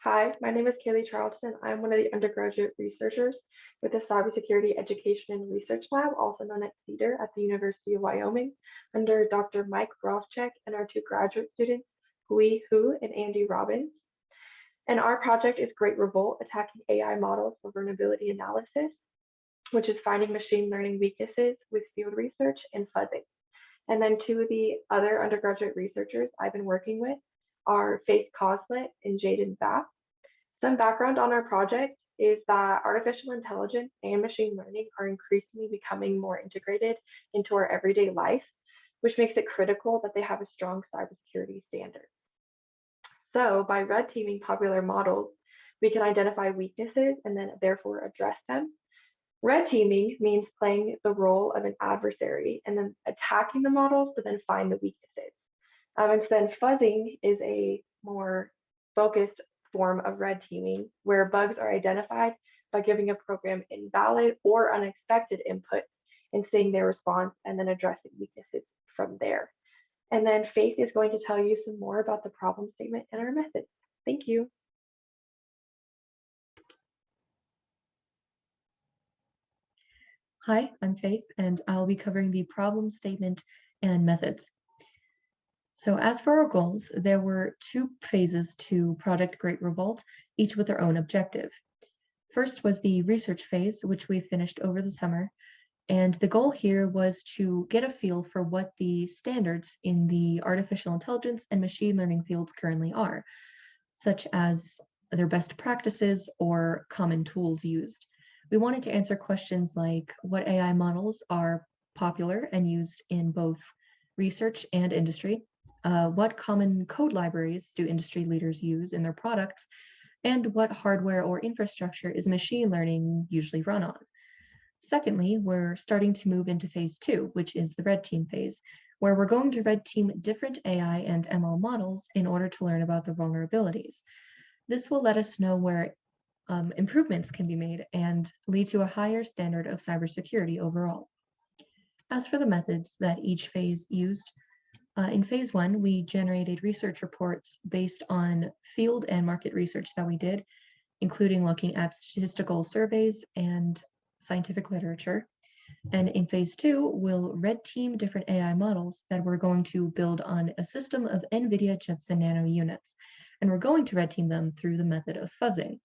Hi, my name is Kaylee Charlton. I'm one of the undergraduate researchers with the Cybersecurity Education and Research Lab, also known as CEDAR, at the University of Wyoming, under Dr. Mike Rofchek and our two graduate students, Hui Hu and Andy Robbins. And our project is Great Revolt, attacking AI models for vulnerability analysis, which is finding machine learning weaknesses with field research and fuzzing. And then two of the other undergraduate researchers I've been working with are Faith Coslet and Jaden Bath. Some background on our project is that artificial intelligence and machine learning are increasingly becoming more integrated into our everyday life, which makes it critical that they have a strong cybersecurity standard. So by red teaming popular models, we can identify weaknesses and then therefore address them. Red teaming means playing the role of an adversary and then attacking the models to then find the weaknesses. And then fuzzing is a more focused form of red teaming where bugs are identified by giving a program invalid or unexpected input and seeing their response and then addressing weaknesses from there. And then Faith is going to tell you some more about the problem statement and our methods. Thank you. Hi, I'm Faith, and I'll be covering the problem statement and methods. So as for our goals, there were two phases to Project Great Revolt, each with their own objective. First was the research phase, which we finished over the summer. And the goal here was to get a feel for what the standards in the artificial intelligence and machine learning fields currently are, such as their best practices or common tools used. We wanted to answer questions like what AI models are popular and used in both research and industry, what common code libraries do industry leaders use in their products, and what hardware or infrastructure is machine learning usually run on. Secondly, we're starting to move into phase 2, which is the red team phase, where we're going to red team different AI and ML models in order to learn about the vulnerabilities. This will let us know where improvements can be made and lead to a higher standard of cybersecurity overall. As for the methods that each phase used, in phase 1, we generated research reports based on field and market research that we did, including looking at statistical surveys and scientific literature. And in phase 2, we'll red team different AI models that we're going to build on a system of NVIDIA Jetson Nano units. And we're going to red team them through the method of fuzzing.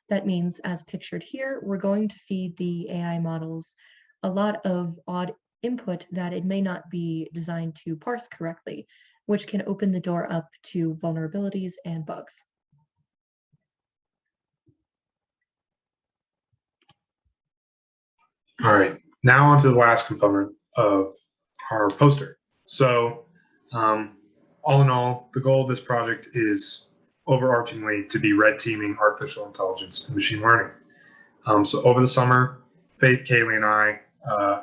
That means, as pictured here, we're going to feed the AI models a lot of odd input that it may not be designed to parse correctly, which can open the door up to vulnerabilities and bugs. All right, now on to the last component of our poster. So all in all, the goal of this project is overarchingly to be red teaming artificial intelligence and machine learning. So over the summer, Faith, Kaylee, and I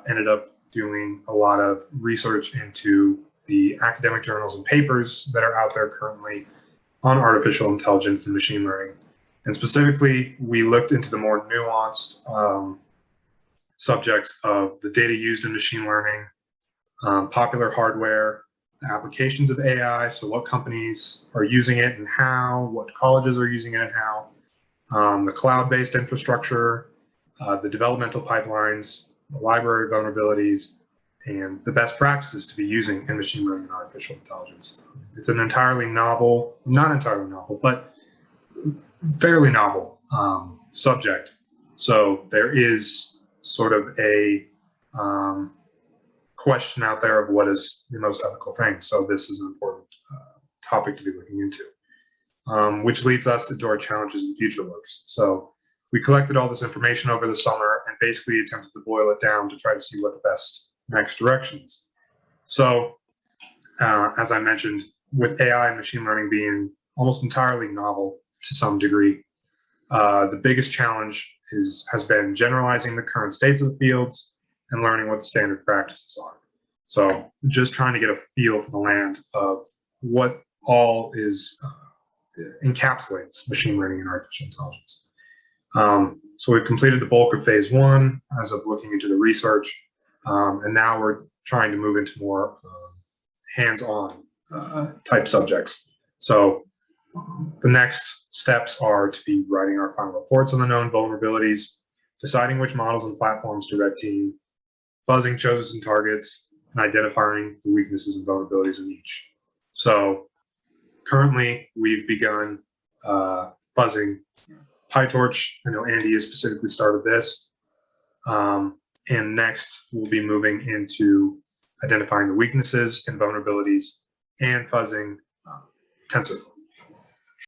ended up doing a lot of research into the academic journals and papers that are out there currently on artificial intelligence and machine learning. And specifically, we looked into the more nuanced subjects of the data used in machine learning, popular hardware, the applications of AI, so what companies are using it and how, what colleges are using it and how, the cloud-based infrastructure, the developmental pipelines, the library vulnerabilities, and the best practices to be using in machine learning and artificial intelligence. It's an entirely novel, not entirely novel, but fairly novel subject. So there is sort of a question out there of what is the most ethical thing. So this is an important topic to be looking into, which leads us into our challenges and future looks. So we collected all this information over the summer and basically attempted to boil it down to try to see what the best next direction is. So as I mentioned, with AI and machine learning being almost entirely novel to some degree, the biggest challenge has been generalizing the current states of the fields and learning what the standard practices are. So just trying to get a feel for the land of what all is encapsulates machine learning and artificial intelligence. So we've completed the bulk of phase 1 as of looking into the research, and now we're trying to move into more hands-on type subjects. So The next steps are to be writing our final reports on the known vulnerabilities, deciding which models and platforms to red team, fuzzing chosen targets, and identifying the weaknesses and vulnerabilities in each. So currently, we've begun fuzzing PyTorch. I know Andy has specifically started this. And next, we'll be moving into identifying the weaknesses and vulnerabilities and fuzzing TensorFlow.